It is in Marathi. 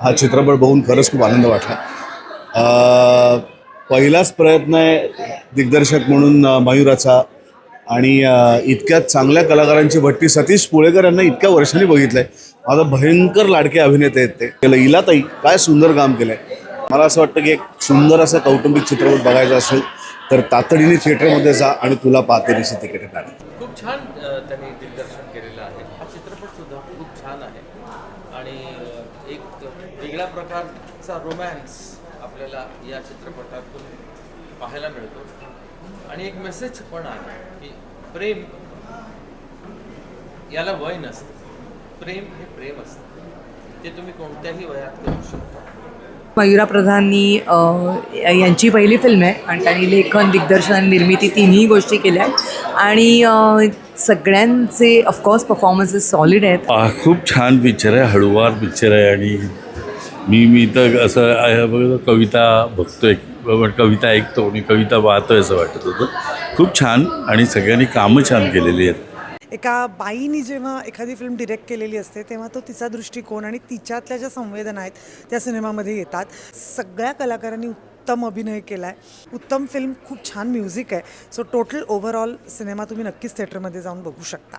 हा चित्रपट बघून खरंच खूप आनंद वाटला. पहिलाच प्रयत्न आहे दिग्दर्शक म्हणून मयूराचा आणि इतक्या चांगल्या कलाकारांची भट्टी सतीश पुळेकर यांना इतक्या वर्षांनी बघितलं आहे. माझा भयंकर लाडके अभिनेते आहेत ते. त्याला इलाताई काय सुंदर काम केलं आहे. मला असं वाटतं की एक सुंदर असा कौटुंबिक चित्रपट बघायचा असेल तर तातडीने थिएटरमध्ये जा आणि तुला पाहतेरीची तिकीट काढा. खूप छान त्यांनी दिग्दर्शन केलेलं आहे. हा चित्रपटसुद्धा खूप छान आहे आणि एक वेगळ्या प्रकारचा रोमॅन्स आपल्याला या चित्रपटातून पाहायला मिळतो आणि एक मेसेज पण आहे की प्रेम याला वय नसतं. प्रेम हे प्रेम असतं, ते तुम्ही कोणत्याही वयात करू शकता. मयुरा प्रधाननी यांची पहिली फिल्म आहे आणि त्यांनी लेखन, दिग्दर्शन आणि निर्मिती तिन्ही गोष्टी केल्या आहेत आणि सगळ्यांचे ऑफकोर्स परफॉर्मन्सेस सॉलिड आहेत. खूप छान पिक्चर आहे, हळूवार पिक्चर आहे आणि मी तर असं कविता बघतोय, कविता ऐकतो आणि कविता वाहतोय असं वाटत होतं. खूप छान आणि सगळ्यांनी कामं छान केलेली आहेत. एका बाईनी जेव्हा एखादी फिल्म डिरेक्ट केलेली असते तेव्हा तो तिचा दृष्टिकोन आणि तिच्यातल्या ज्या संवेदना आहेत त्या सिनेमामध्ये येतात. सगळ्या कलाकारांनी उत्तम अभिनय केला आहे, उत्तम फिल्म, खूप छान म्युझिक आहे. सो टोटल ओव्हरऑल सिनेमा तुम्ही नक्कीच थिएटरमध्ये जाऊन बघू शकता.